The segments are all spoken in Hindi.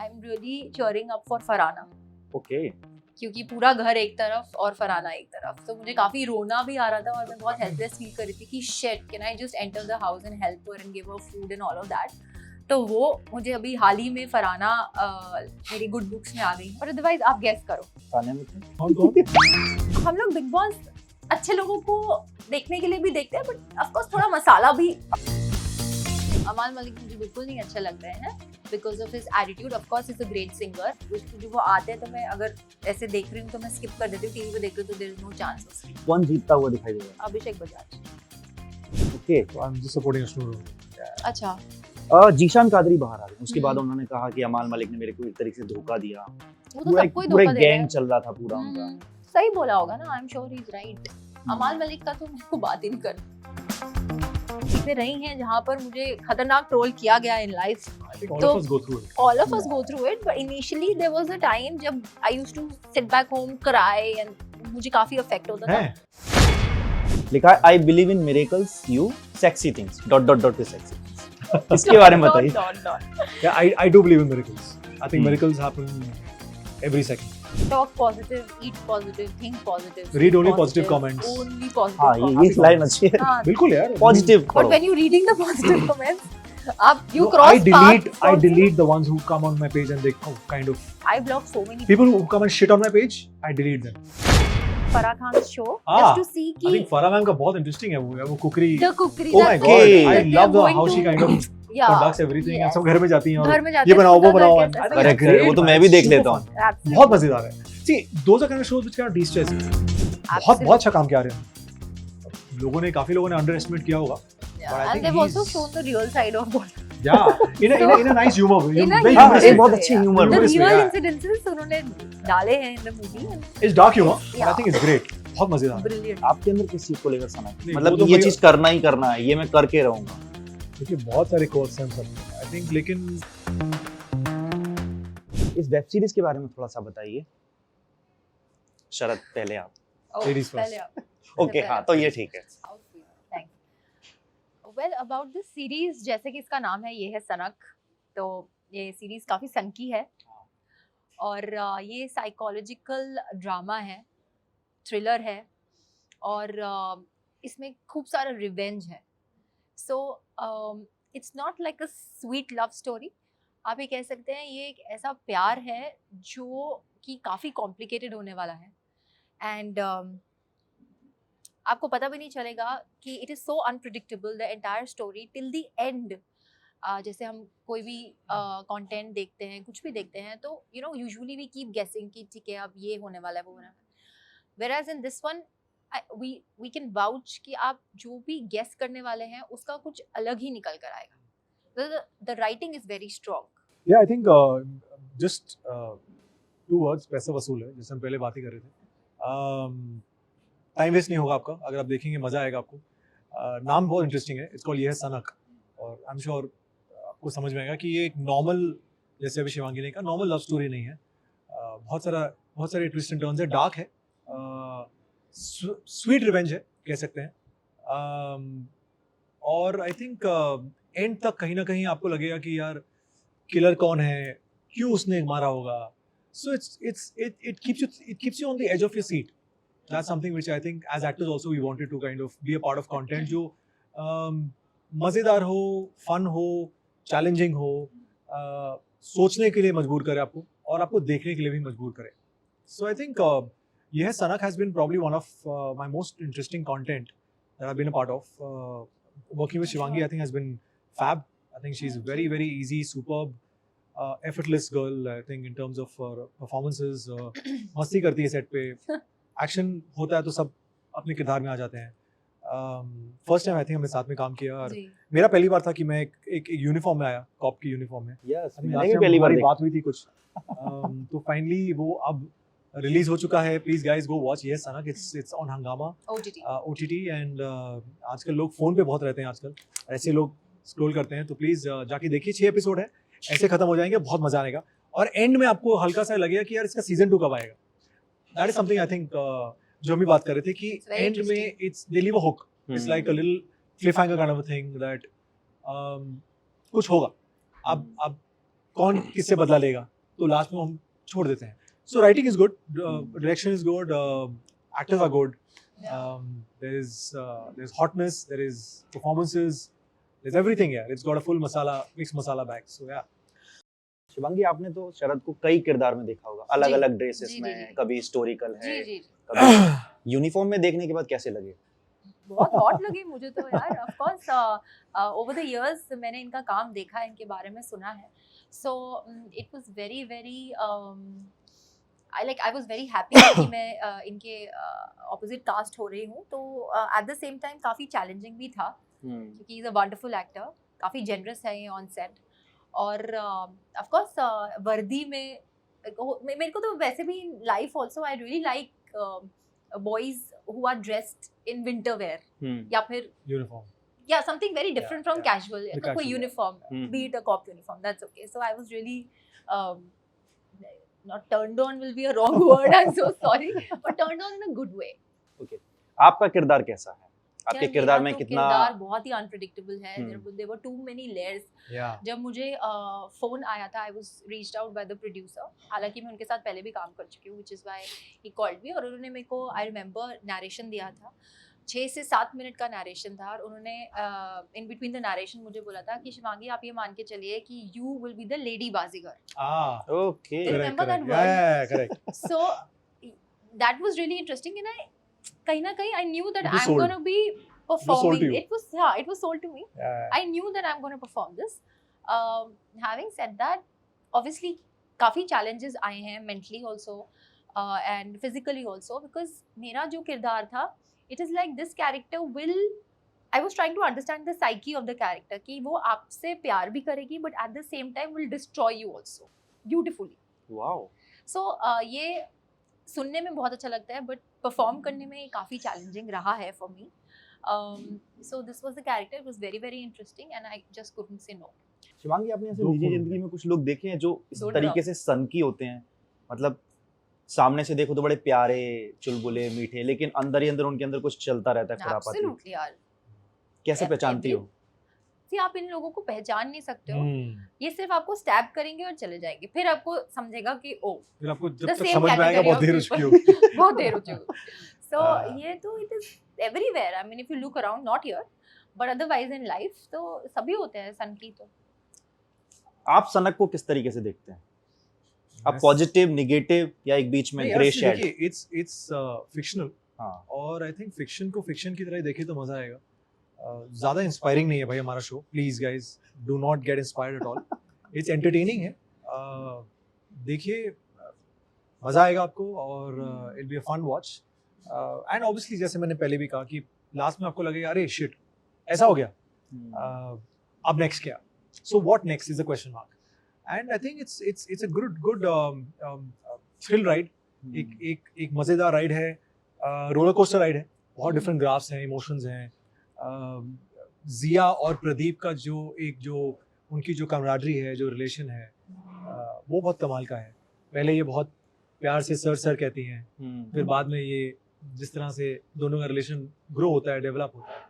I am really cheering up for Farhana, okay क्योंकि पूरा घर एक तरफ और फरहाना एक तरफ, तो मुझे काफी रोना भी आ रहा था और मैं बहुत हेल्पलेस फील कर रही थी कि shit, can I just enter the house and help her and give her food and all of that. तो वो मुझे अभी हाल ही में फरहाना मेरी गुड बुक्स में आ गई। और अदरवाइज आप गेस करो खाने में हम लोग बिग बॉस अच्छे लोगों को देखने के लिए भी देखते हैं, बट ऑफ कोर्स थोड़ा मसाला भी। अमाल मलिक मुझे बिल्कुल नहीं अच्छा लग रहे हैं because of his attitude. Of course is a great singer, जो वो आते हैं तो मैं अगर ऐसे देख रही हूँ तो मैं स्किप कर देती हूँ, टीवी पे देख रही हूँ तो देयर इज नो चांस। कौन जीतता हुआ दिखाई दे रहा अभिषेक बजाज। है? Okay I am just supporting studio. अच्छा, जीशान कादरी बाहर आ गए, उसके बाद हम्म। उन्होंने कहा कि अमाल मलिक ने मेरे को एक तरीके से धोखा दिया। वो तो पूरा सबको ही पूरा धोखा दे रहा गैंग है। चल रहा था पूरा उनका। सही बोला होगा ना, I am sure he is right. अमाल मलिक का तो मेरे को बात ही नहीं कर चीजें रही हैं जहाँ पर मुझे खतरनाक ट्रोल किया गया in life. All of us go through it. All of us go through it, but initially there was a time जब I used to sit back home, cry and मुझे काफी अफेक्ट होता था। हैं? लिखा है I believe in miracles you sexy things dot dot dot sexy things. इसके बारे में बताइए। Yeah, I do believe in miracles. I think miracles happen every second. Talk positive, eat positive, think positive. Read only positive comments. Only positive हाँ comments. ये लाइन अच्छी है। हाँ, बिल्कुल यार। Positive but when you reading the positive comments, आप you No, cross I delete the ones who come on my page and they kind of I block so many people who come and shit on my page. I delete them. Farah Khan's show Ah, just to see I कि think Farah ma'am का बहुत interesting है वो cookery. the cookery Oh my that's God, it, I that they love are the going how she to- kind of yeah, conducts everything. yes. सब घर में जाती हैं और घर में जाते ये हैं, बनाओ वो पूरा बनाओ घर and कैसा I think Correct, it's great, वो तो man. मैं भी देख Super लेता हूँ। fun. Absolutely. बहुत मजेदार है। See, those are kind of shows which kind of de-stress. बहुत अच्छा काम किया रहे हैं। काफी लोगों ने अंडर-एस्टिमेट किया होगा। Yeah, But I and think they've also he's- shown the real side of both. Yeah, in a nice humor. In a very हाँ humorous एक humorous बहुत way. अच्छी yeah. Humour The Humorous way, real yeah. incidences उन्होंने डाले हैं in the movie. and It's dark humor, but I Yeah. think it's great. बहुत मजेदार है। Brilliant. आपके अंदर किस चीज को लेकर सना है? नहीं, मतलब वो तो ये भाई- चीज करना ही करना है, ये मैं करके रहूंगा। देखिए बहुत सारे कोर्स हैं सब। I think लेकिन इस वेब सीरीज के बारे में थोड़ा सा बताइए। शरद पहले आप। Oh, Ladies first. पहले आप। ओके हाँ तो ये ठीक है। वेल अबाउट दिस सीरीज, जैसे कि इसका नाम है, ये है सनक। तो ये सीरीज काफी सनकी है और ये साइकोलॉजिकल ड्रामा है, थ्रिलर है और इसमें खूब सारा रिवेंज है। सो it's not like a sweet love story, आप ये कह सकते हैं ये एक ऐसा प्यार है जो कि काफ़ी कॉम्प्लिकेटेड होने वाला है एंड आपको पता भी नहीं चलेगा कि it is so unpredictable the entire story till the end. जैसे हम कोई भी कंटेंट देखते हैं, कुछ भी देखते हैं, तो you know usually we keep guessing कि ठीक है अब ये होने वाला है, वो होने वाला है। Whereas in this one we can vouch कि आप जो भी गेस करने वाले हैं उसका कुछ अलग ही निकल कर आएगा। The writing is very strong. yeah, I think just two words, पैसा वसूल है, जैसे हम पहले बात ही कर रहे थे। टाइम वेस्ट नहीं होगा आपका, अगर आप देखेंगे मजा आएगा आपको। नाम बहुत इंटरेस्टिंग है, इट्स कॉल्ड ये है सनक, और आई एम श्योर आपको समझ में आएगा कि ये एक नॉर्मल, जैसे अभी शिवांगी ने कहा, नॉर्मल लव स्टोरी नहीं है। बहुत सारे ट्विस्ट एंड टर्न्स है, डार्क है, स्वीट रिवेंज है कह सकते हैं। और आई थिंक एंड तक कहीं ना कहीं आपको लगेगा कि यार किलर कौन है, क्यों उसने मारा होगा। सो it keeps you on the edge of your seat. That's something which I think as actors also we wanted to kind of be a part of content जो मज़ेदार हो, फन हो, चैलेंजिंग हो, सोचने के लिए मजबूर करे आपको और आपको देखने के लिए भी मजबूर करे। So I think ये है सनक has been probably one of my most interesting content that I've been a part of. Working with Shivangi I think has been fab. I think she's very very easy, superb, effortless girl. I think in terms of performances, मस्ती करती है सेट पे, एक्शन होता है तो सब अपने किरदार में आ जाते हैं। फर्स्ट टाइम आई थिंक हमने साथ में काम किया और मेरा पहली बार था कि मैं एक यूनिफॉर्म में आया, कॉप की यूनिफॉर्म में। यस I think मैंने last भी time पहली बार हमारी देखा। बात हुई थी कुछ। तो फाइनली वो अब रिलीज हो चुका है। प्लीज गाइस गो वॉच ये सनक, इट्स ऑन हंगामा OTT एंड आजकल लोग फोन पे बहुत रहते हैं, आजकल ऐसे लोग स्क्रॉल करते हैं, तो प्लीज जाके देखिए। 6 एपिसोड है, ऐसे खत्म हो जाएंगे, बहुत मजा आएगा और एंड में आपको हल्का सा लगेगा कि यार इसका सीजन 2 कब आएगा। That is something I think जो हम भी बात कर रहे थे कि एंड में it's they leave a hook, it's like a little Cliff hanger kind of a thing that कुछ होगा। अब कौन किससे बदला लेगा, तो लास्ट में हम छोड़ देते हैं. So writing is good, direction is good, actors are good. There's hotness, there is performances, there's everything here. It's got a full mixed masala bag. So yeah. Shivangi, आपने तो शरद को कई किरदार में देखा होगा, अलग अलग ड्रेसेस जी, में, जी. कभी हिस्टोरिकल है, जी. कभी यूनिफॉर्म में देखने के बाद कैसे लगे? बहुत हॉट लगी मुझे तो यार. Of course over the years मैंने इनका काम देखा है, इनके बारे में सुना है. So it was very I was very happy कि मैं इनके ऑपोजिट कास्ट हो रही हूँ. तो एट द सेम टाइम काफ़ी चैलेंजिंग भी था, क्योंकि इज़ अ वंडरफुल एक्टर, काफ़ी जेनरस है ये ऑन सेट. और ऑफ कोर्स वर्दी में मेरे को तो वैसे भी life also I really like boys who are dressed in winter wear या फिर Uniform. yeah something very different from yeah. casual The कोई casual, uniform, be it a cop uniform, that's okay. So I was really not turned on will be a wrong word, I'm so sorry, but turned on in a good way. Okay, आपका किरदार कैसा है? आपके यार, किरदार मेरा में तो कितना किरदार बहुत ही अनप्रेडिक्टेबल है. हम्म. there were too many layers. Yeah. जब मुझे फोन आया था, I was reached out by the producer. हालांकि मैं उनके साथ पहले भी काम कर चुकी हूँ, which is why he called me. और उन्होंने मेरे को, आई रिमेंबर, नरेशन दिया था. 6 से 7 मिनट का नरेशन था. और उन्होंने इन बिटवीन द नरेशन मुझे बोला था कि शिवांगी, आप ये मान के चलिए कि you will be the lady Baazigar. Okay, Correct. Remember that word? Yeah, correct. So that was really interesting, and कहीं ना कहीं I knew that It was I'm sold. going to be sold to performing. you. It was sold to me. Yeah. I knew that I'm going to perform this. Having said that, obviously काफी challenges आए हैं mentally also and physically also, because मेरा जो किरदार था, it is like this character will, I was trying to understand the psyche of the character, कि वो आपसे प्यार भी करेगी but at the same time will destroy you also beautifully. Wow. So ये सुनने में बहुत अच्छा लगता है, बट परफॉर्म करने में काफ़ी चैलेंजिंग रहा है for me. So this was the character. It was very interesting and I just couldn't say no. Shivangi, आपने ऐसे दो निजी करोड़ जिंदगी में कुछ लोग देखे हैं जो इस Don't तरीके से सनकी होते हैं? मतलब सामने से देखो तो बड़े प्यारे, चुलबुले, मीठे, लेकिन अंदर ही अंदर उनके अंदर कुछ चलता रहता है, खुरापाती. Absolutely यार. कैसे पहचानती हो? See, आप इन लोगों को पहचान नहीं सकते हो. Hmm. ये सिर्फ आपको स्टैब करेंगे और चले जाएंगे, फिर आपको समझेगा कि ओ फिर आपको The जब तक same समझ में आएगा category बहुत of देर हो people. चुकी होगी. बहुत देर हो चुकी. So हाँ. ये तो it is everywhere. I mean, if you look around, not here, but otherwise in life, तो सभी होते हैं सन की. तो आप सनक को किस तरीके से देखते हैं? आप पॉजिटिव, नेगेटिव या एक बीच में ग्रे शेड? देखिए, it's fictional. हाँ. और आई थिंक फिक्शन को फिक्शन की तरह ही देखे तो मजा आएगा. ज्यादा इंस्पायरिंग नहीं है भाई हमारा show. Please guys, do not get inspired at all. It's entertaining है. देखिए, मजा आएगा आपको और it be a fun watch. And obviously जैसे मैंने पहले भी कहा कि लास्ट में आपको लगेगा अरे शिट ऐसा हो गया, अब नेक्स्ट क्या. So what next is the question mark. And I think it's a good thrill ride. एक मजेदार राइड है, रोलर कोस्टर राइड है. बहुत डिफरेंट ग्राफ्स हैं, इमोशंस हैं. जिया और प्रदीप का जो उनकी जो कमराडरी है, जो रिलेशन है, वो बहुत कमाल का है. पहले ये बहुत प्यार से सर कहती हैं, फिर बाद में ये जिस तरह से दोनों का रिलेशन ग्रो होता है, डेवलप होता है,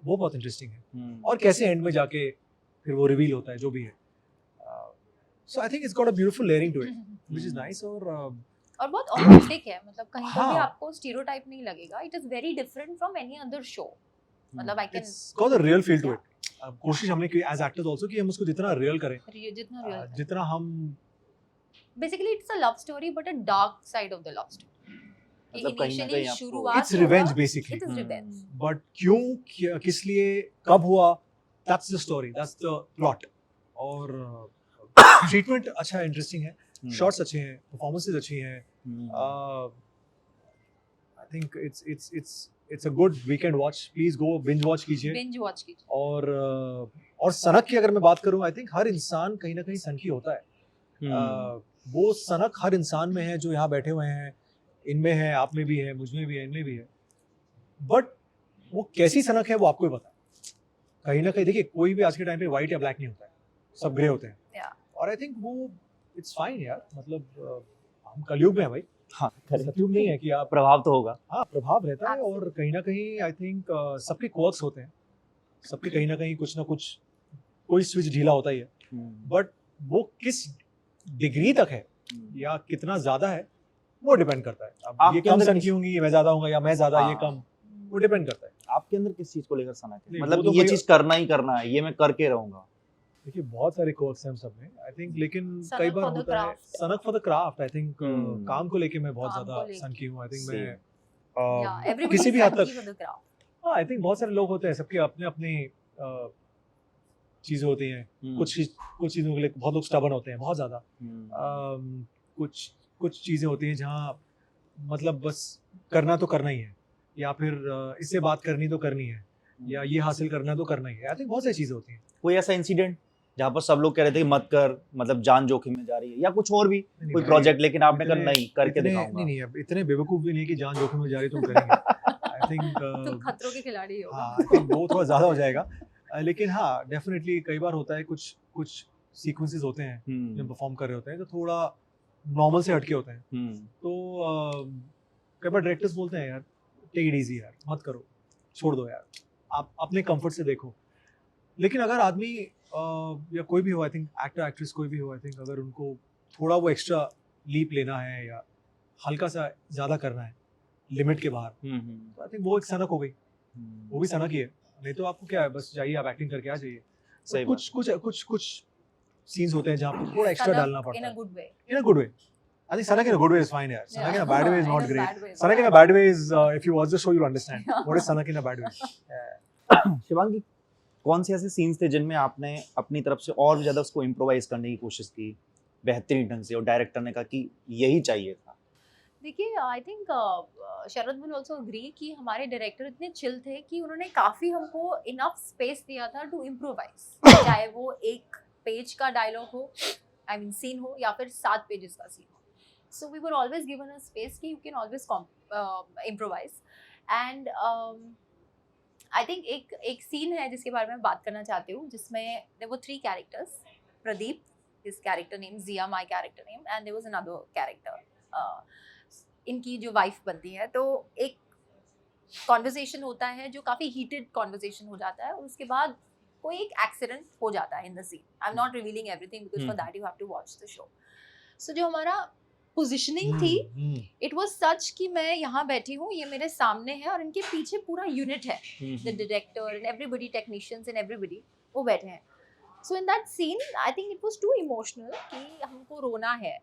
वो बहुत इंटरेस्टिंग है. और कैसे एंड में जाके फिर वो रिवील होता है जो भी है. So I think it's got a beautiful layering to it, which is nice. और बहुत ऑथेंटिक है, मतलब कहीं पर भी हाँ. आपको स्टीरियोटाइप नहीं लगेगा. It is very different from any other show. मतलब I can it's got a real feel to it. कोशिश हमने की एज एक्टर्स आल्सो कि हम उसको जितना रियल करें, जितना रियल, जितना हम basically it's a love story but a dark side of the love story. मतलब कहीं ना कहीं आपको शुरुआत it's revenge basically. It is revenge. But क्यों, किस लिए, कब हुआ, that's the story, that's the plot. और ट्रीटमेंट अच्छा है, इंटरेस्टिंग है, शॉट्स अच्छे हैं, परफॉर्मेंसेस अच्छी हैं. आई think it's a good weekend watch. Please go binge watch कीजिए. बिंज वॉच कीजिए. और सनक की अगर मैं बात करूं, आई थिंक हर इंसान कहीं ना कहीं सनकी होता है. वो सनक हर इंसान में है जो यहाँ बैठे हुए हैं, इनमें है, आप में भी है, मुझ में भी है, इनमें भी है. बट वो कैसी सनक है वो आपको ही पता है. कहीं ना कहीं देखिए, कोई भी आज के टाइम पे व्हाइट या ब्लैक नहीं होता है, सब ग्रे होते हैं. और आई थिंक वो इट्स फाइन यार. मतलब हम कलयुग में है भाई. हाँ, सतयुग नहीं है कि आप. प्रभाव तो होगा. हाँ, प्रभाव रहता है. और कहीं ना कहीं आई थिंक सबके क्वर्क्स होते हैं, सबके कहीं ना कहीं कुछ ना कुछ कोई स्विच ढीला होता ही है. बट वो किस डिग्री तक है या कितना ज्यादा है वो डिपेंड करता है। अब आपके ये कम अंदर सन किस- की होंगी, मैं ज्यादा होऊंगा, या मैं ज्यादा ये हाँ। कम, वो डिपेंड करता है। आपके अंदर किस चीज को लेकर सनक है, नहीं, मतलब वो तो ये भाई- चीज करना ही करना है, ये मैं करके रहूंगा? देखिए बहुत सारे कोर्स हैं हम सब में, आई थिंक, लेकिन सनक कई बार for the होता है craft. सनक for the craft. I think hmm. काम को लेके मैं बहुत काम ज्यादा को लेके। सन की हूँ। I think Same. मैं Yeah, everybody किसी is भी हद lucky तक, for the craft. हाँ, आई थिंक बहुत सारे लोग होते हैं, सबके अपने अपने चीजें होती हैं। कुछ चीजों के लिए बहुत लोग स्टबर्न होते हैं, बहुत ज्यादा। कुछ कुछ चीजें होती हैं जहाँ मतलब बस करना तो करना ही है, या फिर इससे बात करनी तो करनी है, या ये हासिल करना तो करना ही है। आई थिंक बहुत सारी चीजें होती हैं। कोई ऐसा इंसिडेंट जहाँ पर सब लोग कह रहे थे कि मत कर, मतलब जान जोखिम में जा रही है, या कुछ और भी नहीं, कोई भाई, प्रोजेक्ट, लेकिन आपने कहा इतने- नहीं, करके इतने- दिखाऊंगा? नहीं नहीं, अब इतने बेवकूफ भी नहीं कि जान जोखिम में जा रही तुम करेंगे। आई थिंक तुम खतरों के खिलाड़ी हो। हाँ, आई थिंक वो थोड़ा ज्यादा हो जाएगा। लेकिन हाँ, डेफिनेटली कई बार होता है, कुछ कुछ सीक्वेंसेस होते हैं जब हम्म, परफॉर्म कर रहे होते हैं तो थोड़ा नॉर्मल से हटके होते हैं। तो कई बार डायरेक्टर्स बोलते हैं यार टेक इट इजी यार, मत करो, छोड़ दो यार, आप अपने कंफर्ट से देखो। लेकिन अगर आदमी या कोई भी हो, आई थिंक एक्टर एक्ट्रेस कोई भी हो, आई थिंक अगर उनको थोड़ा वो एक्स्ट्रा लीप लेना है या हल्का सा ज़्यादा करना है लिमिट के बाहर, तो आई थिंक वो एक सनक हो गई। वो भी सनक ही है। नहीं तो आपको क्या है, बस जाइए आप एक्टिंग करके आ जाइए। सही कुछ कुछ कुछ कुछ सीन्स होते हैं जहाँ पे थोड़ा एक्स्ट्रा डालना In पड़ता a है। good way. In a good way. I think Sanak in a good way is fine, yaar. Sanak in a bad way is In not a great. bad way. Sanak in a bad way is if you watch the show, you'll understand what is Sanak in a bad way. Shivangi, कौन से ऐसे सीन्स थे जिनमें आपने अपनी तरफ से और भी ज्यादा उसको इम्प्रोवाइज करने की कोशिश की बेहतरीन ढंग से, और डायरेक्टर ने कहा कि यही चाहिए था? देखिए I think Sharad will also agree कि हमारे डायरेक्टर इतने चिल थे कि उन्होंने काफ़ी हमको इनफ स्पेस दिया था टू इम्प्रोवाइज, चाहे वो एक पेज का डायलॉग हो, आई मीन सीन हो, या फिर 7 पेजेस का सीन हो। So we were always given a space कि you can always improvise. And I think एक सीन है जिसके बारे में बात करना चाहती हूँ, जिसमें there were 3 characters, Pradeep, his character name, Zia my character name, and there was another character, इनकी जो वाइफ बनती है। तो एक कॉन्वर्सेशन होता है जो काफ़ी हीटेड कॉन्वर्सेशन हो जाता है, और उसके बाद कोई एक एक्सीडेंट हो जाता है in the scene. I am not revealing everything because for that you have to watch the show. So जो हमारा पोजिशनिंग थी, इट वाज सच कि मैं यहाँ बैठी हूँ, ये मेरे सामने है, और इनके पीछे पूरा यूनिट है, the director and everybody, technicians and everybody, वो बैठे हैं। So in that scene I think it was too emotional कि हमको रोना है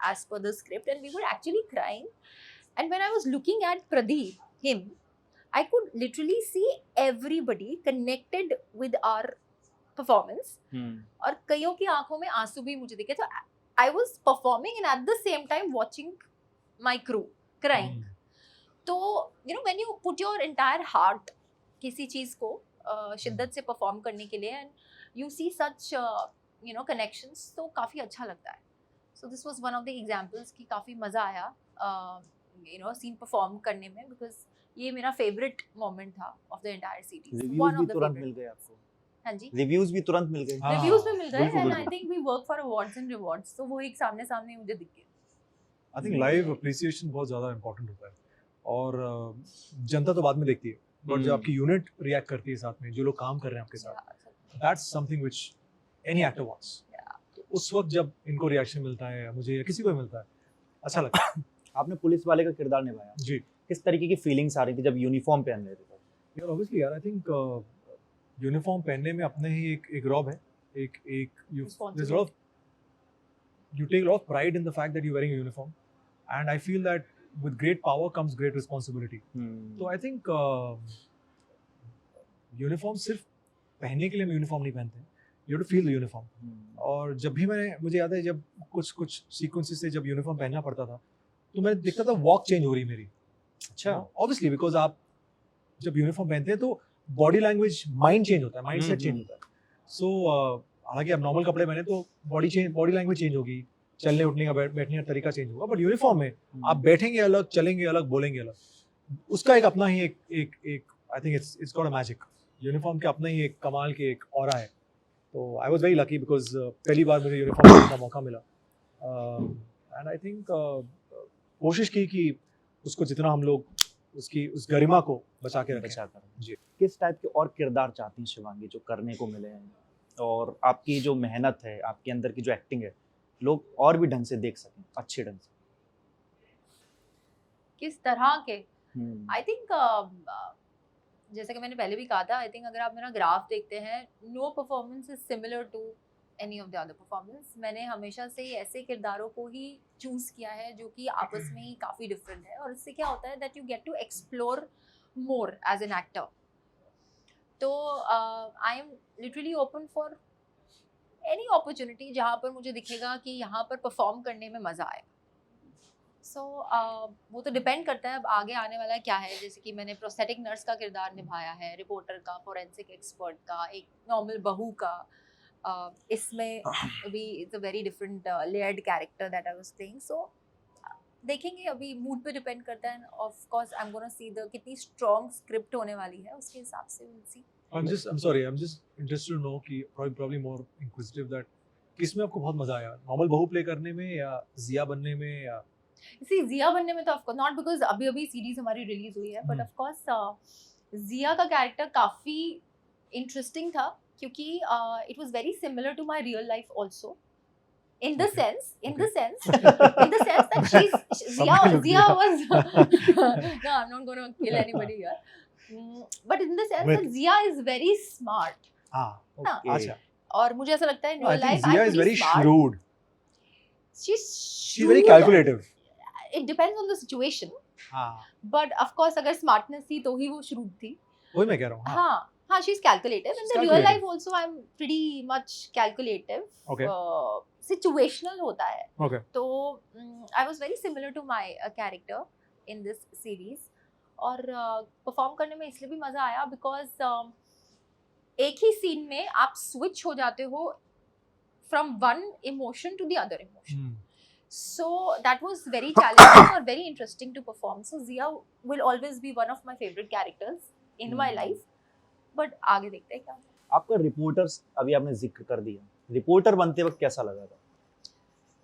as per the script, and we were actually crying. And when I was looking at Pradeep, him, I could literally see everybody connected with our performance. और कईयों की आंखों में आंसू भी मुझे दिखे। तो I was performing and at the same time watching my crew crying. तो you know when you put your entire heart किसी चीज को शिद्दत से परफॉर्म करने के लिए, and you see such connections, तो काफी अच्छा लगता है। So this was one of the examples कि काफ़ी मज़ा आया सीन परफॉर्म करने में, बिकॉज ये मेरा फेवरेट मोमेंट था of the entire series. Reviews भी तुरंत मिल गए आपको? हाँ जी, रिव्यूज भी तुरंत मिल गए? हाँ, रिव्यूज भी मिल गए, बिल्कुल, एंड आई बिल्कुल। Think we work for awards and rewards, तो वो एक सामने सामने मुझे दिख गया। आई थिंक लाइव अप्रिसिएशन बहुत ज़्यादा इंपॉर्टेंट होता है, और जनता तो बाद में देखती है, बट जो आपकी यूनिट रिएक्ट करती है साथ में, जो लोग काम कर रहे हैं आपके साथ, that's something which any actor wants. उस वक्त जब इनको रिएक्शन मिलता है, मुझे या किसी को मिलता है, अच्छा लगता है। आपने पुलिस वाले का किरदार निभाया, जी किस तरीके की फीलिंग्स आ रही थी जब यूनिफॉर्म पहन रहे थे? यार ऑब्वियसली यार, आई थिंक यूनिफॉर्म पहनने में अपने ही एक रॉब है, एक Responsibility. you take a lot of pride in the fact that you're wearing a uniform, and I feel that with great power comes great responsibility. तो आई थिंक यूनिफॉर्म सिर्फ पहनने के लिए हम यूनिफॉर्म नहीं पहनते, you have to feel the uniform. और जब भी मुझे याद है, जब कुछ सीक्वेंसेस से जब यूनिफॉर्म पहनना पड़ता था, तो मैं देखता था वॉक चेंज हो रही मेरी। अच्छा, ऑब्वियसली बिकॉज आप जब यूनिफॉर्म पहनते हैं तो बॉडी लैंग्वेज, माइंड चेंज होता है, माइंड सेट चेंज होता है। सो हालांकि आप नॉर्मल कपड़े पहने तो बॉडी लैंग्वेज चेंज होगी, चलने उठने का बैठने का तरीका चेंज होगा, बट यूनिफॉर्म में आप बैठेंगे अलग, चलेंगे अलग, बोलेंगे अलग। उसका एक अपना ही एक आई think it's got a magic. Uniform के अपना ही एक कमाल की एक ऑरा है। तो आई वाज वेरी लकी बिकॉज पहली बार मुझे यूनिफॉर्म पहनने का मौका मिला, एंड आई थिंक कोशिश की कि उसको जितना हम लोग उसकी उस गरिमा को बचा के रखें। बचा कर। जी। किस टाइप के और किरदार चाहती हैं शिवांगी जो करने को मिले हैं? और आपकी जो मेहनत है, आपके अंदर की जो एक्टिंग है, लोग और भी ढंग से देख सकें, अच्छे ढंग से? किस तरह के? हम्म, आई थिंक जैसे कि मैंने पहले भी कहा था, आई थिंक अगर आप मेरा ग्राफ देखते हैं, no performance is similar to any of the other performance. मैंने हमेशा से ही ऐसे किरदारों को ही चूज किया है जो कि आपस में ही काफ़ी डिफरेंट है, और इससे क्या होता है that you get to explore more as an actor. तो I am literally open for any opportunity जहाँ पर मुझे दिखेगा कि यहाँ पर परफॉर्म करने में मज़ा आए। सो वो तो डिपेंड करता है अब आगे आने वाला क्या है। जैसे कि मैंने प्रोस्थेटिक नर्स का किरदार निभाया है, रिपोर्टर का, फोरेंसिक एक्सपर्ट का, एक नॉर्मल बहू का। इसमें भी it's a very different layered character that I was playing. So देखेंगे, अभी मूड पे डिपेंड करता है। Of course I am gonna see the कितनी स्ट्रॉन्ग स्क्रिप्ट होने वाली है, उसके हिसाब से will see. I'm just interested to know कि probably more inquisitive that किसमें आपको बहुत मजा आया, नॉर्मल बहू प्ले करने में या जिया बनने में या सी जिया बनने में तो ऑफ कोर्स नॉट, बिकॉज अभी अभी सीरीज हमारी रिलीज हुई है, बट ऑफ कोर्स जिया का कैरेक्टर काफी इंटरेस्टिंग था क्योंकि it was very similar to my real life also in the Okay. sense that Zia was no, I'm not going to kill anybody here. But in the sense that Zia is very smart. हाँ हाँ. अच्छा, और मुझे ऐसा लगता है in I real think life Zia I'm is pretty very smart. shrewd. She's She's very calculative. It depends on the situation. हाँ But of course अगर smartness थी तो ही वो shrewd थी. वही मैं कह रहा हूँ। हाँ हाँ, she's calculative. In She's the real life calculative. also I'm pretty much calculative. Okay. Situational होता है. Okay. तो I was very similar to my character in this series. और परफॉर्म करने में इसलिए भी मज़ा आया बिकॉज एक ही सीन में आप स्विच हो जाते हो from one emotion to the other emotion. So that was very challenging or very interesting to perform. So Zia will always be one of my favorite characters in my life. But आगे देखते हैं क्या. आपका रिपोर्टर्स अभी आपने जिक्र कर दिया, रिपोर्टर बनते वक्त कैसा लगा था?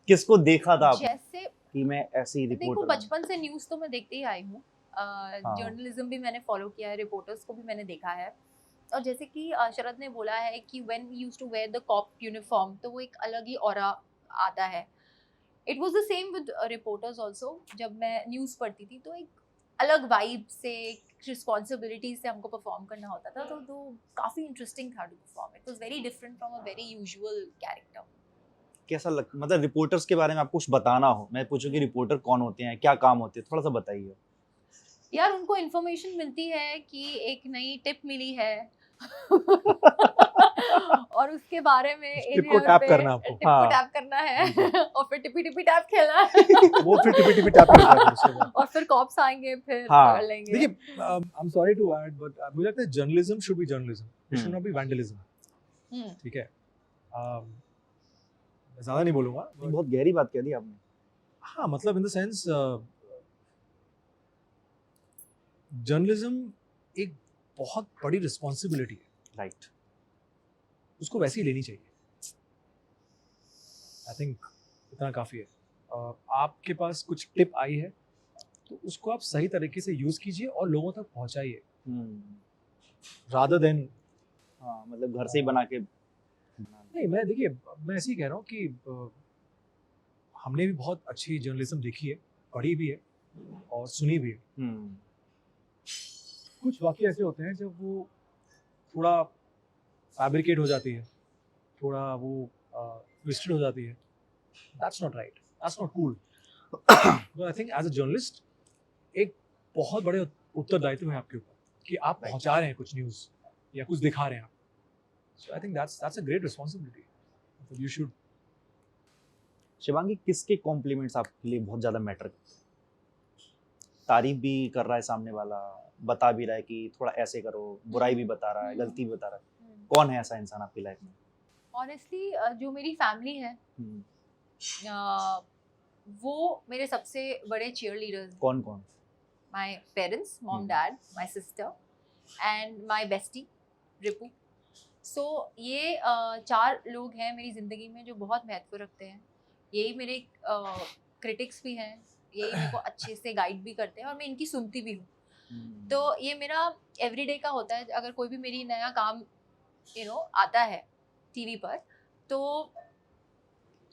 किसको देखा था आपने जैसे कि मैं ऐसे ही देखो, रिपोर्टर? बचपन से न्यूज़ तो मैं देखते ही आई हूँ. जर्नलिज्म भी मैंने फॉलो किया है, रिपोर्टर्स को भी मैंने देखा है. और जैसे कि शरद ने बोला है कि when we used to wear the cop uniform, तो वो एक अलग ही ऑरा आता है. It was the same with reporters also. जब मैं न्यूज़ पढ़ती थी तो एक अलग वाइब से, रिस्पॉन्सिबिलिटी से हमको परफॉर्म करना होता था. तो काफ़ी इंटरेस्टिंग था to perform. It was very different from a very usual character. कैसा लग, मतलब रिपोर्टर्स के बारे में आपको कुछ बताना हो, मैं पूछूं कि रिपोर्टर कौन होते हैं, क्या काम होते हैं, थोड़ा सा बताइए. यार उनको इन्फॉर्मेशन मिलती है कि एक नई टिप मिली है और उसके बारे में टिप को टैप करना आपको. टिप को टैप करना है और फिर टिपी टिपी टैप खेलना है वो फिर टिपी टैप करता है उसके बाद. और फिर कॉप्स आएंगे, फिर हाँ. कर लेंगे. देखिए, I am sorry to add but मुझे लगता है journalism should be journalism, it should not be vandalism. ठीक है, मैं ज़्यादा नहीं बोलूँगा. बहुत गहरी बात कह दी आपने. हाँ, मतलब इन द सेंस जर्नलिज्म एक बहुत बड़ी रिस्पॉन्सिबिलिटी है, राइट. उसको वैसे ही लेनी चाहिए. आई थिंक इतना काफ़ी है. आपके पास कुछ टिप आई है तो उसको आप सही तरीके से यूज़ कीजिए और लोगों तक पहुंचाइए, रादर देन हाँ, मतलब घर से ही बना के. नहीं. मैं देखिए, मैं ऐसे ही कह रहा हूँ कि हमने भी बहुत अच्छी जर्नलिज्म देखी है, पढ़ी भी है और सुनी भी है. कुछ वाक़ये ऐसे होते हैं जब वो थोड़ा फैब्रिकेट हो जाती है, थोड़ा वो ट्विस्टेड हो जाती है. That's not right, that's not cool. I think as a journalist एक बहुत बड़े उत्तरदायित्व है आपके ऊपर कि आप पहुंचा रहे हैं कुछ न्यूज़ या कुछ दिखा रहे हैं आप. So I think that's a great responsibility. You should. Shivangi, किसके कॉम्प्लीमेंट्स आपके लिए बहुत ज़्यादा मैटर करते हैं? तारीफ भी कर रहा है सामने वाला, बता भी रहा है कि थोड़ा ऐसे करो, बुराई भी बता रहा है, गलती भी बता रहा है. कौन है ऐसा इंसान आपकी लाइफ में? ऑनेस्टली जो मेरी फैमिली है वो मेरे सबसे बड़े चीयर लीडर्स. कौन कौन? My parents, mom, dad, my sister and my bestie Ripu. So ये 4 लोग हैं मेरी ज़िंदगी में जो बहुत महत्व रखते हैं. यही मेरे क्रिटिक्स भी हैं, यही मेरे को अच्छे से गाइड भी करते हैं और मैं इनकी सुनती भी हूँ. तो ये मेरा एवरीडे का होता है. अगर कोई भी मेरी नया काम आता है टीवी पर, तो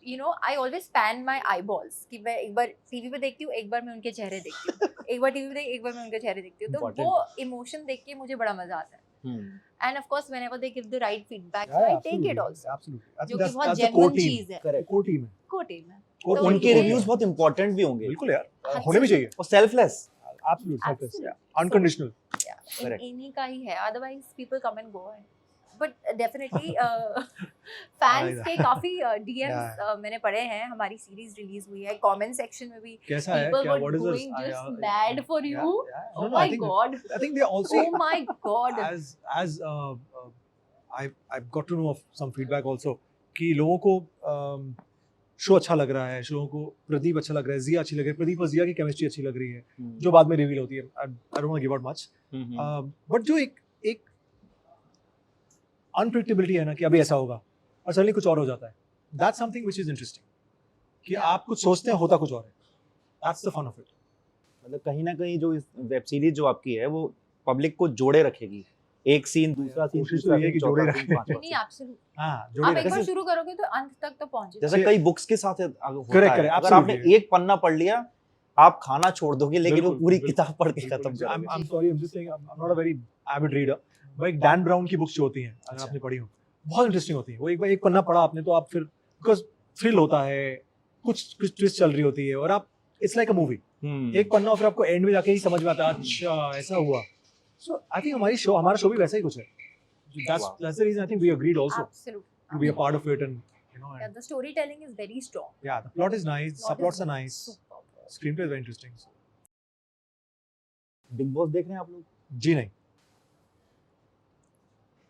you no I always span my I balls कि मैं एक बार टीवी पे देखती हूँ, एक बार मैं उनके चेहरे देखती हूँ, एक बार टीवी पे एक बार मैं उनके चेहरे देखती हूँ, तो Important. वो इमोशन देख के मुझे बड़ा मजा आता है. And of course whenever they give the right feedback I take it also, जो कि बहुत जेन्युइन चीज है. करेक्ट. कोर टीम है. को टीम है Core तो team उनके है. रिव्यूज बहुत इंपॉर्टेंट भी होंगे. बिल्कुल यार, हाँ, होने भी चाहिए. और selfless. Absolute selfless, Absolutely. Unconditional. Correct. इन्हीं का ही है, otherwise people come and go. But definitely fans के काफी डीएम्स मैंने पढ़े हैं. हमारी सीरीज रिलीज हुई है, कमेंट सेक्शन में भी कैसा है? people क्या were what is going just mad for you. Oh my god. I think they also Oh my god. as I've got to know of some feedback also कि लोगों को शो अच्छा लग रहा है, लोगों को प्रदीप अच्छा लग रहा है, जिया अच्छी लग रही है, प्रदीप और जिया की केमिस्ट्री अच्छी लग रही है, जो बाद में रिवील होती है. I don't want to give out much. But जो एक अनप्रेडिक्टेबिलिटी है ना कि अभी ऐसा होगा और सडनली कुछ और हो जाता है. That's something which is interesting. कि आप कुछ सोचते हैं, होता कुछ और है. That's the fun of it. मतलब कहीं ना कहीं जो इस वेब सीरीज जो आपकी है वो पब्लिक को जोड़े रखेगी. एक सीन, दूसरा सीन, कोशिश तो तीसरा ये है सीन, कि चौथा जोड़े सीन, रखें. पांचवा नहीं सीन. एब्सोल्युट. हाँ, जोड़े आप एक रखें. बार शुरू करोगे तो अंत तक तो पहुंचे. जैसे कई बुक्स के साथ होता Correct, है. correct, अगर आपने absolutely. एक पन्ना पढ़ लिया, आप खाना छोड़ दोगे, लेकिन वो बिल्कुल, पूरी बिल्कुल, किताब पढ़ के बिल्कुल. खत्म करोगे. I'm sorry, I'm just saying I'm not a very avid reader. भाई डैन ब्राउन की बुक्स जो होती हैं, अगर अच्छा. आपने पढ़ी हो, बहुत इंटरेस्टिंग होती हैं. वो एक बार एक पन्ना पढ़ा आपने तो आप फिर बिकॉज थ्रिल होता है, कुछ कुछ ट्विस्ट चल रही होती है और आप इट्स लाइक अ मूवी. एक पन्ना और फिर आपको एंड में जाके ही समझ में आता है अच्छा ऐसा हुआ. सो आई थिंक हमारा शो भी वैसा ही कुछ है. That's the reason I think we agreed also Absolutely. to be a part of it, and you know, Yeah, and the storytelling is very strong. yeah, the plot is nice, subplots are nice, Superb. screenplay is very interesting. Big boss देख रहे हैं आप लोग? जी नहीं.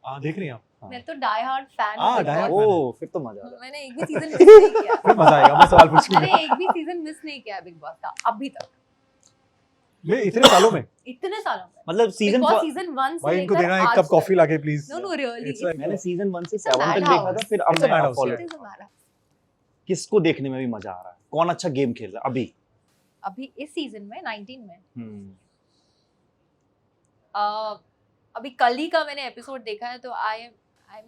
देख रही हैं आप? हाँ. मैं तो डाई हार्ड फैन हाँ, हूँ. die hard ओ, फिर तो मजा आ रहा मैंने एक भी सीजन मिस नहीं किया. फिर मजा आएगा. मैं सवाल पूछूंगा. मैंने एक भी सीजन मिस नहीं किया बिग बॉस का अभी तक, मैं इतने सालों में. इतने सालों में. मतलब बिग सीजन बॉस सीजन 1 से भाई इनको लेकर देना एक आज कप तक. कॉफी लाके please. No, no, really. It's like- मैंने सीजन 1 से It's a 7 तक madhouse. देखा था, फिर अब It's a मैं madhouse, follow. It is a madhouse. किसको देखने में भी मजा आ रहा है? कौन अच्छा गेम खेल रहा है अभी? अभी इस सीजन में 19 में हम्म. अभी कल ही का मैंने एपिसोड देखा है, तो I am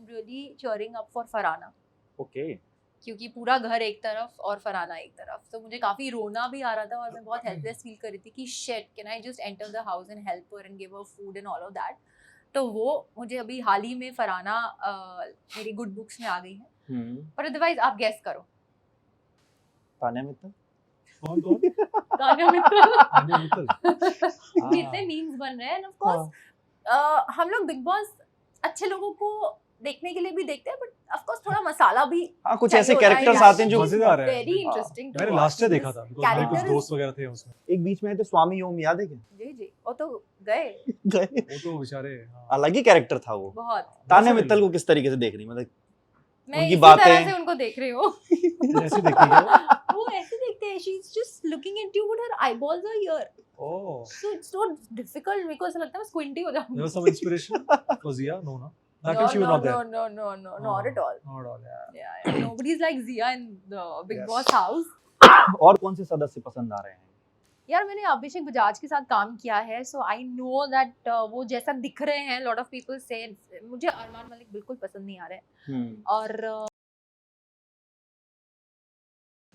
really cheering up for Farhana, okay. क्योंकि पूरा घर एक तरफ और फरहाना एक तरफ, तो मुझे काफी रोना भी आ रहा था और मैं बहुत हेल्पलेस फील कर रही थी कि shit, can I just enter the house and help her and give her food and all of that. तो वो मुझे अभी हाल ही में फरहाना मेरी गुड बुक्स में आ गई है. पर अदरवाइज आप गेस करो. तान्या मित्तल. कौन कौन? तान्या मित्तल. तान्या मित्तल. कितने मीम्स बन रहे हैं. एंड ऑफ कोर्स हम लोग बिग बॉस अच्छे लोगों को देखने के लिए भी देखते हैं, बट ऑफ कोर्स थोड़ा मसाला भी. हाँ, कुछ चाहिए ऐसे होता है. कैरेक्टर्स आते हैं जो मजेदार है. वेरी हाँ. इंटरेस्टिंग. मैंने लास्ट ईयर देखा था because मेरे कुछ Character दोस्त वगैरह थे उसमें. एक बीच में थे स्वामी ओम, याद है क्या? जी जी, वो तो गए गए. वो तो बेचारे. हाँ. अलग ही कैरेक्टर था वो. बहुत. तान्या मित्तल को किस तरीके से देख रही मतलब? मैं उनकी इसी तरह बातें- से उनको देख रही हूँ. ऐसे देखी क्या? वो ऐसे देखते हैं, she is just looking at you but her eyeballs are here, Oh, so it's not difficult. मेरे को ऐसा लगता है मैं स्क्विंटी हो जाऊंगी. there was some inspiration for Zia? No, no. That time she was not there. No, not at all. Not at all. Yeah. Yeah, nobody's like Zia in the Big Yes. Boss house. और कौन से सदस्य पसंद आ रहे हैं? यार मैंने अभिषेक बजाज के साथ काम किया है, सो आई नो दैट वो जैसा दिख रहे हैं, लॉट ऑफ पीपल से. मुझे अरमान मलिक बिल्कुल पसंद नहीं आ रहे हैं. और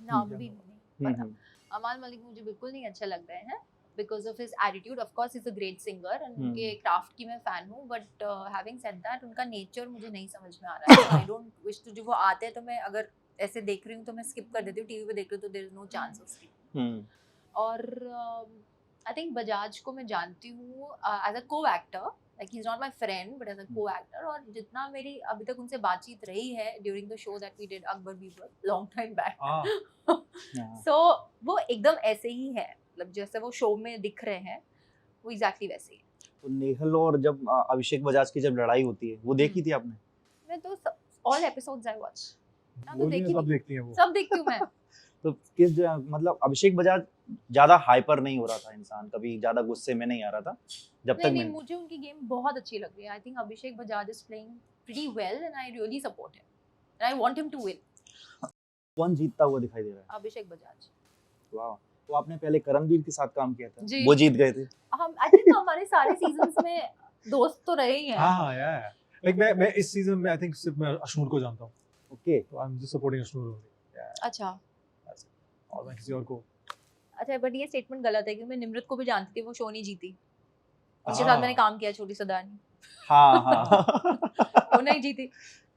नाम भी नहीं पता. अरमान मलिक मुझे बिल्कुल नहीं अच्छा लग रहे हैं because of his attitude. Of course is a great singer and उनके क्राफ्ट की मैं फैन हूँ, बट हैविंग सेड दैट उनका नेचर मुझे नहीं समझ में आ रहा है. I don't wish to. जो वो आते हैं तो मैं अगर ऐसे देख रही हूँ तो मैं स्किप कर देती हूँ. टीवी पे देख रही हूँ तो there is no chance of skip. और आई थिंक बजाज को मैं जानती हूँ एज अ को actor. Like he's not my friend, but as a co-actor. और जितना मेरी अभी तक उनसे बातचीत रही है during the show that we did Akbar Bieber long time back. So वो एकदम ऐसे ही है, मतलब जैसे वो शो में दिख रहे हैं वो exactly वैसे ही है. तो नेहल और जब अभिषेक बजाज की जब लड़ाई होती है वो देखी थी आपने? मैं तो all episodes I watch. हाँ, तो वो देखी सब थी. देखती हैं वो. सब देखती हूँ मैं. तो मतलब अभिषेक बजाज ज्यादा हाइपर नहीं हो रहा था इंसान, कभी ज्यादा गुस्से में नहीं आ रहा था जब तक नहीं, मैं. मुझे उनकी गेम बहुत अच्छी लग रही है. I think Abhishek Bajaj is playing pretty well and I really support him and I want him to win. कौन जीतता हुआ दिखाई दे रहा है? अभिषेक बजाज. वाह. तो आपने पहले करणवीर के साथ काम किया था, जी. वो जीत गए थे. हम आई थिंक हमारे सारे सीजन्स में दोस्त तो रहे ही हैं. हाँ यार. लाइक मैं इस सीजन में आई थिंक सिर्फ मैं अशनूर को जानता हूँ, ओके तो I am just supporting Ashnoor only, अच्छा और मैं किसी और को अच्छा, बट ये स्टेटमेंट गलत है क्योंकि मैं निमृत को भी जानती थी, वो शो नहीं जीती, उनके हाँ। साथ मैंने काम किया, छोटी सदानी, हाँ हाँ वो नहीं जीती।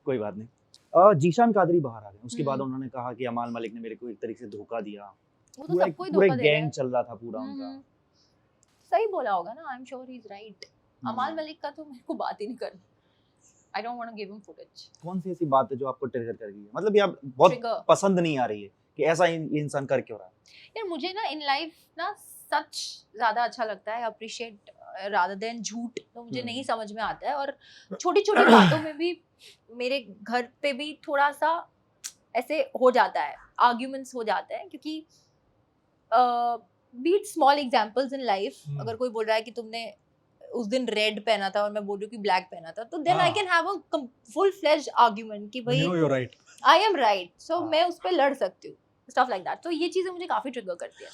कोई बात नहीं। जीशान कादरी बाहर आ गए, उसके बाद उन्होंने कहा कि अमाल मलिक ने मेरे को एक तरीके से धोखा दिया, वो तो पूरा सबको ही पूरा धोखा दे रहा गैंग है। चल रहा था पूरा उनका। सही बोला होगा ना, I am sure he is right. अमाल मलिक का तो मेरे को बात ही नहीं करनी, I don't want to give him footage. कौन सी ऐसी बात है जो आपको ट्रिगर कर गई है, मतलब ये आप बहुत Trigger. पसंद नहीं आ रही है कि ऐसा ये इंसान कर क्यों रहा है? यार मुझे ना इन लाइफ ना सच ज्यादा अच्छा लगता है, अप्रिशिएट रादर देन झूठ, तो मुझे नहीं समझ में आता है। और छोटी छोटी बातों में भी मेरे घर पे भी थोड़ा सा ऐसे हो जाता है, आर्ग्यूमेंट्स हो जाते हैं, क्योंकि beat small examples in life. अगर कोई बोल रहा है कि तुमने उस दिन रेड पहना था और मैं बोल रही हूँ कि ब्लैक पहना था, तो then I can have a full fledged argument कि भाई you know you are right, I am right, so मैं उस पे लड़ सकती हूँ, स्टफ लाइक दैट। तो ये चीजें मुझे काफी ट्रिगर करती है।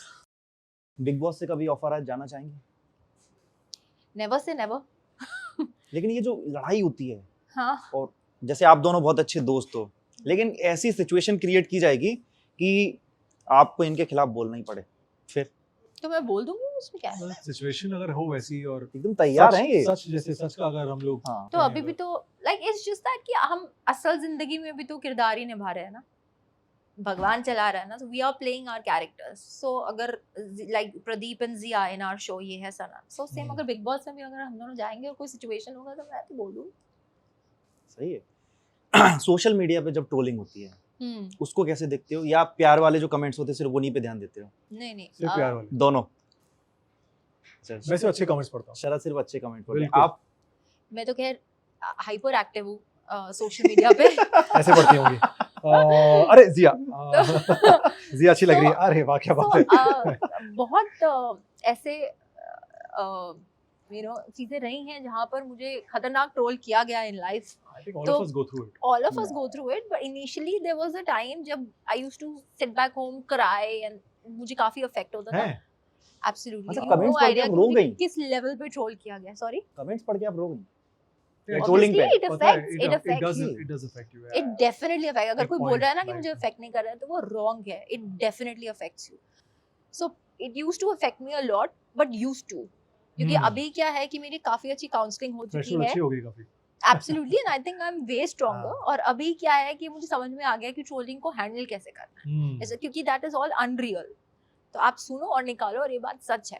बिग बॉस से कभी ऑफर आया, जाना चाहेंगे? Never say never. लेकिन ये जो लड़ाई होती है, हाँ, और जैसे आप दोनों बहुत अच्छे दोस्त हो, लेकिन ऐसी सिचुएशन क्रिएट की जाएगी कि आपको इनके खिलाफ बोलना ही पड़े, फिर तो मैं बोल दूंगी, उसमें क्या है। सिचुएशन अगर हो वैसी और एकदम तैयार सच- हैं ये। सच जैसे सच का अगर हम लोग हाँ तो अभी भी तो लाइक इट्स जस्ट दैट कि हम असल जिंदगी में भी तो किरदार ही निभा रहे हैं ना, भगवान चला रहा है ना, तो we are playing our characters. So अगर like Pradeep and Jiya in our show, ये है सना, सो सेम अगर बिग बॉस में भी अगर हम दोनों जाएंगे और कोई सिचुएशन होगा तो मैं तो बोल दूँ। सही है। सोशल मीडिया पे जब ट्रोलिंग होती है उसको कैसे देखते हो, या प्यार वाले जो कमेंट्स होते हैं सिर्फ उन्हीं पे ध्यान देते हो? नहीं सिर्फ प्यार वाले, दोनों? मैं सिर्फ अच्छे कमेंट्स पढ़ता हूँ, शरद सिर्फ अच्छे कमेंट पढ़ते हैं, बिल्कुल। आप? मैं तो खैर हाइपर एक्टिव हूँ सोशल मीडिया पे। ऐसे पढ़ती होंगी। अरे जिया जिया अच्छी लग रही है, अरे वाह क्या बात है। बहुत ऐसे यू नो चीजें रही हैं जहाँ पर मुझे खतरनाक ट्रोल किया गया in life. I think all तो- of us go through it. All of us go through it, but initially there was a time जब I used to sit back home cry and मुझे काफी अफेक्ट होता था। हैं? Absolutely. अच्छा, You have comments no पढ़ के idea आप कि रो मुझे गई? किस लेवल पे ट्रोल किया गया। Sorry. कमेंट्स पढ़ के आप रो गई? Yeah, ट्रोलिंग पे? Obviously, it पता है, affects. it It does affects. it does affect you. It definitely affects. अगर एक कोई बोल point रहा है ना कि like मुझे that. अफेक्ट नहीं कर रहा है तो वो रॉन्ग है। It definitely affects you. So it used to affect me a lot, but used to. क्योंकि अभी क्या है कि मेरी काफी अच्छी काउंसलिंग हो चुकी थ्रेशोल्ड है। अच्छी हो गई काफी। Absolutely, and I think I'm way stronger. और अभी क्या है कि मुझे समझ में आ गया कि ट्रोलिंग को हैंडल कैसे करना है, जैसे क्योंकि दैट इज ऑल अनरियल। तो आप सुनो और निकालो, और ये बात सच है।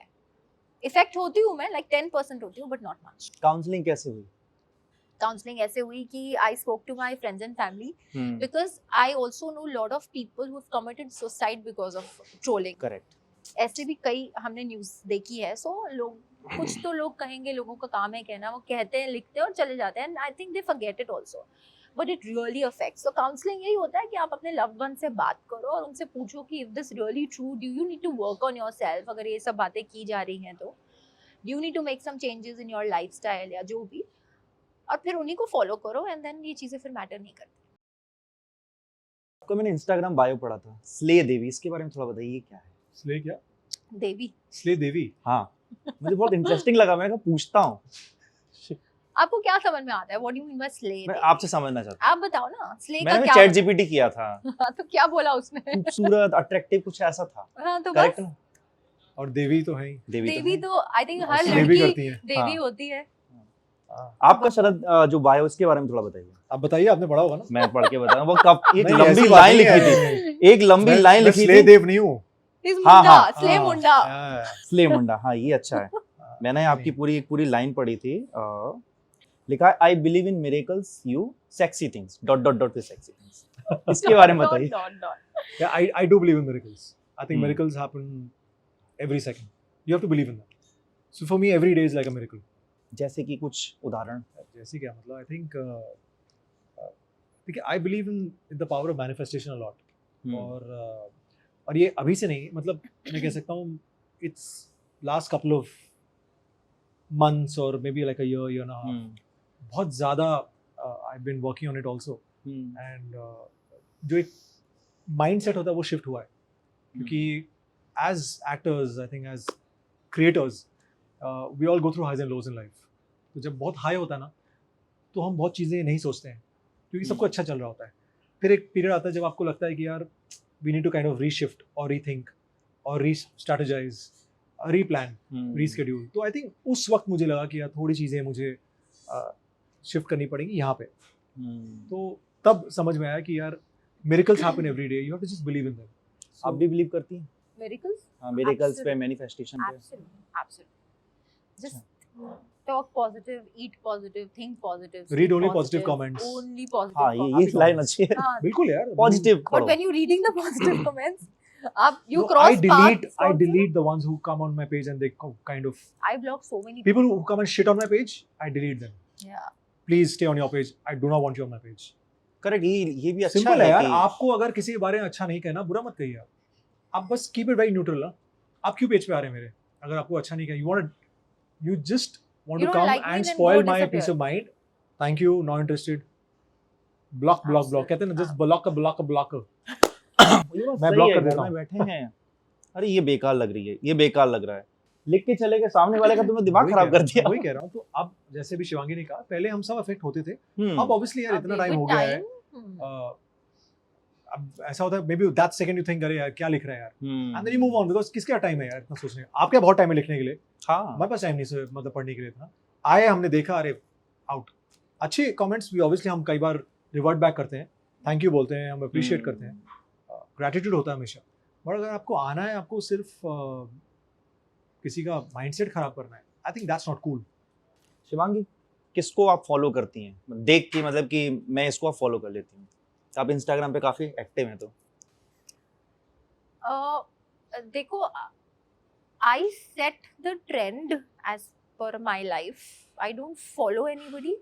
इफेक्ट होती हूँ मैं, लाइक 10% होती हूँ, बट नॉट मच। काउंसलिंग कैसे हुई? काउंसलिंग ऐसे हुई कि I spoke to my friends and family, because I also know lot of people who have committed suicide because of trolling. Correct. ऐसे भी कई हमने न्यूज़ देखी है। सो लोग, कुछ तो लोग कहेंगे, लोगों का काम है कहना, वो कहते हैं, लिखते हैं और चले जाते हैं, and I think they forget it also, but it really affects. So counselling यही होता है कि आप अपने लव्ड वन से बात करो और उनसे पूछो कि if this really true, do you need to work on yourself. अगर ये सब बातें की जा रही हैं तो do you need to make some changes in your lifestyle या जो भी, और फिर उन्हीं को फॉलो करो, एंड देन ये चीजें फिर मैटर नहीं करती। आपको मैंने इंस्टाग्राम बायो पढ़ा था, स्ले देवी, इसके बारे में थोड़ा बताइए, ये क्या है? स्ले क्या? देवी, स्ले देवी? हाँ, मुझे बहुत इंटरेस्टिंग लगा, मैंने कहा पूछता हूँ। आपको क्या समझ में आता है? What do you mean by slay? मैं आपसे समझना चाहता आप बताओ ना, स्ले का मैंने क्या चैट जीपीटी किया था। तो क्या बोला उसने? खूबसूरत, अट्रैक्टिव, कुछ ऐसा था। हाँ, तो करेक्ट बस ना? और देवी तो है ही। देवी तो आई थिंक हर स्ले भी लड़की करती हैं। देवी हाँ। होती है। आपका शरद जो बायो, इसके बारे में थोड़ा बताइए। आप बताइए, आपने पढ़ा होगा ना? मैं पढ़ के बता, वो कब एक नहीं, लंबी ऐसी बात लाइन नहीं लिखी है। थी, एक लंबी लाइन मैं लिखी स्ले थी। देव नहीं हूँ। इस हाँ, मुंडा, हाँ, स्ले मुंडा। हाँ, स्ले मुंडा, हाँ ये अच्छा है। मैंने आपकी पूरी लाइन पढ़ी थी, लिखा है I believe in miracles, you sexy things dot dot dot sexy things. इसके बारे में बताइए। Yeah, I do believe in miracles. I think Hmm. miracles happen every second. You have to believe in that. So for me, every day is like a miracle. जैसे कि कुछ उदाहरण? जैसे क्या मतलब? I think I believe in the power of manifestation a lot. और ये अभी से नहीं, मतलब मैं कह सकता हूँ it's last couple of months or maybe like a year and a half. बहुत ज़्यादा I've been working on it also. And जो एक mindset होता है वो shift हुआ है, क्योंकि as actors, I think as creators, we all go through highs and lows in life. तो जब बहुत high होता है ना, तो हम बहुत चीज़ें नहीं सोचते हैं क्योंकि सबको अच्छा चल रहा होता है। फिर एक पीरियड आता है जब आपको लगता है कि यार we need to kind of reshift और रीथिंक और री-स्ट्रैटेजाइज, रीप्लान, रीशेड्यूल। तो आई थिंक उस वक्त मुझे लगा कि यार थोड़ी चीज़ें मुझे शिफ्ट करनी पड़ेंगी यहाँ पे। तो तब समझ में आया कि यार miracles happen every day, you have to just believe in them. आप भी बिलीव करती हैं? Miracles? हाँ, मिरेकल्स पे, Absolutely. मैनिफेस्टेशन पे। Absolutely. Just talk positive, eat positive, think positive. Read speak only positive comments. Only positive. हाँ, ये लाइन अच्छी है। हाँ, बिल्कुल यार, पॉजिटिव but करो। when you reading the positive comments, you No, cross I delete paths I also. delete the ones who come on my page and they kind of I block so many people who come and shit on my page, I delete them. Yeah. Please stay on your page. I do not want you on my page. Correct, ये भी अच्छा सिंपल है यार, कि आपको अगर किसी के बारे में अच्छा नहीं कहना, बुरा मत कहिए आप बस कीप इट वेरी न्यूट्रल ना। आप क्यों पेज पे आ रहे हैं मेरे? अगर आपको अच्छा नहीं कहना, you just want You to don't come like me, and then spoil go my disappear. peace of mind. Thank you, not interested. Block Absolutely. कहते हैं ना, just block a blocker. ये बात मैं सही block है, कर घर देता में हूँ। बैठे हैं, अरे ये बेकार लग रही है, ये बेकार लग रहा है, लिख के चले गए, सामने वाले का तुमने दिमाग खराब कर दिया। वही कह रहा हूँ। तो अब जैसे भी शिवांगी ने कहा, पहले हम सब अफेक्ट होते थे, अब हम्म, ऑब्वियसली यार इतना With टाइम हो गया है, time, अब ऐसा होता है, maybe that second you think अरे यार क्या लिख रहा है यार, and then you hmm, move on, because किसका टाइम है यार इतना सोचने का? आपके बहुत टाइम है लिखने के लिए, हाँ, हमारे पास टाइम नहीं से मतलब पढ़ने के लिए इतना। आए, हमने देखा, अरे आउट। अच्छे कमेंट्स भी ऑब्वियसली हम कई बार रिवर्ट बैक करते हैं, थैंक यू बोलते हैं, हम अप्रिशिएट करते हैं, ग्रैटिट्यूड होता है हमेशा। बट अगर आपको आना है, आपको सिर्फ किसी का माइंडसेट खराब करना है, I think that's not cool. Shivangi किसको आप फॉलो करती हैं, देख के, मतलब कि मैं इसको आप फॉलो कर लेती हूँ? आप इंस्टाग्राम पे काफी एक्टिव हैं, तो देखो, I set the trend as per my life. I don't follow anybody.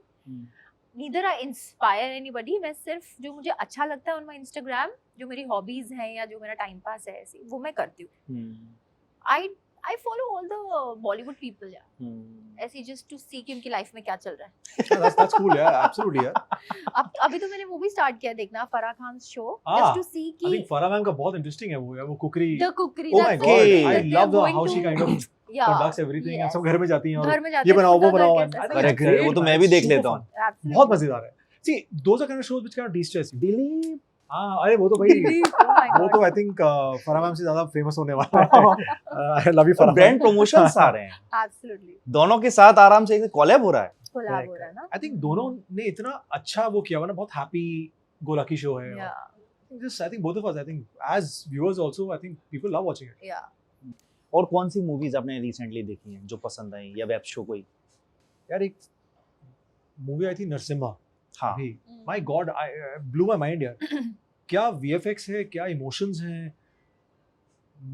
Neither I inspire anybody. मैं सिर्फ जो मुझे अच्छा लगता है on my Instagram, जो मेरी hobbies हैं या जो मेरा टाइम पास है, ऐसे वो मैं करती हूँ। I follow all the Bollywood people, यार, ऐसे just to see कि उनकी लाइफ में क्या चल रहा है। That's cool यार, absolutely यार। अभी तो मैंने वो भी स्टार्ट किया देखना, Farah Khan show, Ah, just to see I कि think Farah मैम का बहुत इंटरेस्टिंग है वो यार, वो कुकरी। the cookery. Oh my that's god, it, I that they love are the going how she to- kind of Yeah, conducts everything। yes. सब घर में जाती हैं और घर में जाते ये हैं, बनाओ, वो पूजा बनाओ, करके I ऐसा think Correct, it's great, वो तो man, मैं भी देख super लेता हूँ। fun। Absolutely. बहुत मजेदार है। See, those are kind of shows which kind of de-stress you। Dilip, हाँ, अरे वो तो भाई Oh my वो God. तो आई थिंक फराह मैम से ज्यादा फेमस होने वाला है। I love you Farah. Brand promotions आ रहे हैं, Absolutely. दोनों के साथ आराम से एक कोलैब हो रहा है। Collab हो रहा है ना? आई थिंक दोनों ने इतना अच्छा वो किया हुआ ना, बहुत हैप्पी गो लकी शो है। Yeah, Just I think both of us, I think as viewers also, I think people love watching it। yeah. और कौन सी मूवीज आपने रिसेंटली देखी हैं जो पसंद आई, या वेब शो कोई? यार एक मूवी आई थी नरसिम्हा, हाँ, अभी my God, I blue my mind यार। क्या वीएफएक्स है, क्या इमोशंस हैं,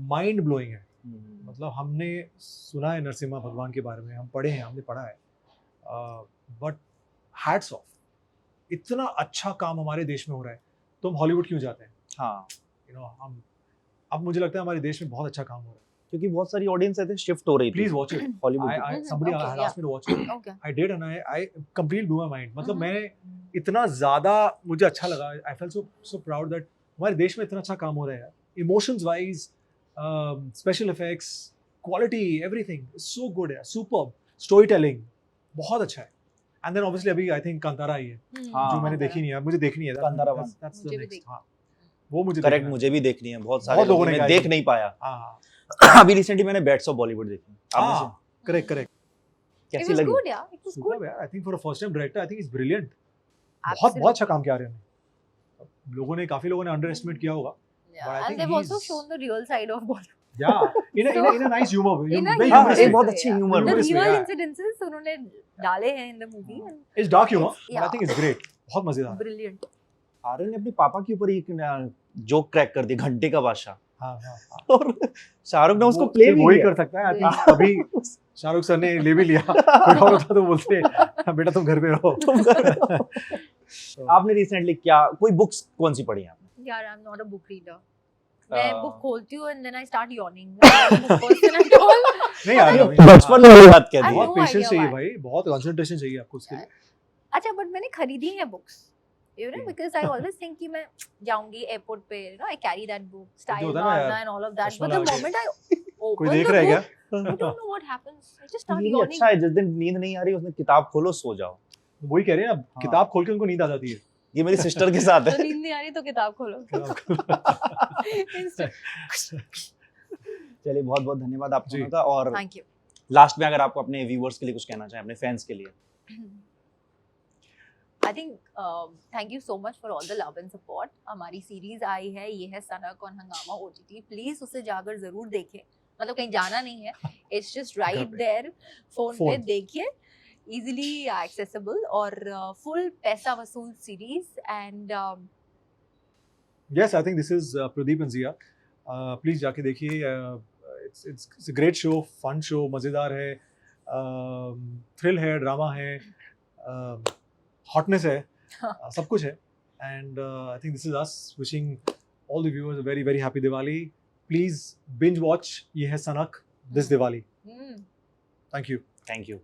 माइंड ब्लोइंग है। मतलब हमने सुना है नरसिम्हा भगवान के बारे में, हम पढ़े हैं, हमने पढ़ा है, बट हैट्स ऑफ, इतना अच्छा काम हमारे देश में हो रहा है, तो हम हॉलीवुड क्यों जाते हैं? हाँ, यू नो, हम अब मुझे लगता है हमारे देश में बहुत अच्छा काम हो रहा है। क्योंकि बहुत सारी ऑडियंस ऐसे शिफ्ट हो रही थी प्लीज वॉच इट। हॉलीवुड की। I somebody Okay, had asked me to watch it। Okay. I did and I completely blew my mind। मतलब Mhm. मैंने इतना ज़्यादा मुझे अच्छा लगा, I felt so proud that हमारे देश में इतना अच्छा काम हो रहा है यार, emotions wise, special effects, quality, everything is so good है, सुपर्ब स्टोरी टेलिंग, बहुत अच्छा है। एंड देन ऑब्वियसली अभी आई थिंक कांतारा आई है, हाँ, जो मैंने देखी नहीं है, मुझे देखनी है। कांतारा That's the मुझे भी next, देखनी हाँ, वो मुझे करेक्ट, देखना है। मुझे भी देखनी है। बहुत सारे बहुत लोगों लोगों ने ने कहा देख है। नहीं पाया। हाँ, अभी रिसेंटली मैंने बैट्स ऑफ बॉलीवुड देखी, आपने हाँ, सुनी? करेक्ट करेक्ट, It कैसी was लगी? good, yeah. It was good. Superb यार। I think for a first time director, I think is brilliant. बहुत Absolutely. बहुत अच्छा काम किया रहे हैं लोगों ने, काफी लोगों ने अंडर एस्टिमेट किया होगा। Yeah, But I and think they've also he's- shown the real side of Bollywood. Yeah, in a nice humor way, In a very humorous humorous एक way। बहुत way, अच्छी yeah. Humour The Humorous way, real yeah। incidences उन्होंने डाले हैं in the movie and It's dark humor, but I Yeah. think it's great। बहुत मजेदार है। brilliant. आर्यन ने अपने पापा के ऊपर एक जोक क्रैक कर दिया, घंटे का बादशाह, हाँ हाँ हाँ। और शाहरुख ने उसको वो- प्ले सिर्फ भी वही किया। कर सकता है। आई थिंक अभी शाहरुख सर ने ले भी लिया। कोई और होता तो बोलते बेटा तुम घर पे रहो। तुम कर रहे हो। आपने रिसेंटली क्या, कोई बुक्स कौन सी पढ़ी आपने? यार, I'm not a book reader. मैं हाँ। बुक खोलती हूँ and then I start yawning. I'm not a book person at all. नहीं यार, ये अभी- बचपन वाली बात कह I दी। know बहुत पेशेंस idea चाहिए why. भाई, बहुत कंसंट्रेशन चाहिए आपको उसके लिए। अच्छा, बट मैंने खरीदी है books, you know, because I always think कि मैं जाऊंगी एयरपोर्ट पे, you know, I carry that book, style होता है ना यार, Varna and all of that. चश्मा But the लगा के। moment I कोई open देख the रहा है क्या? book, I don't know what happens. I just start ये भी yawning. अच्छा है, जिस दिन नींद नहीं आ रही उसने किताब खोलो, सो जाओ। वही कह रहे हैं, अब हाँ। किताब खोल के उनको नींद आ जाती है। ये मेरी सिस्टर के साथ तो है। नींद नहीं आ रही तो किताब खोलो। चलिए बहुत बहुत धन्यवाद आप जी। दोनों का। और थैंक यू। लास्ट में अगर आपको अपने व्यूवर्स के लिए कुछ कहना चाहें, अपने फैंस के लिए। I think thank you so much for all the love and support. हमारी सीरीज आई है, ये है सनक ऑन हंगामा OTT। प्लीज उसे जाकर जरूर देखें, मतलब कहीं जाना नहीं है, इट्स जस्ट राइट पे। देयर, फोन पे Phone। देखिए, इजीली एक्सेसिबल और फुल पैसा वसूल series. And Yes, I think this is Pradeep and Zia. Please जाके देखिए। It's a great show, fun show, मजेदार है, थ्रिल है, ड्रामा है, हॉटनेस है, सब कुछ है। And I think this is us wishing all the viewers a very very happy Diwali. Please binge watch ये है सनक this Diwali. Thank you. Thank you.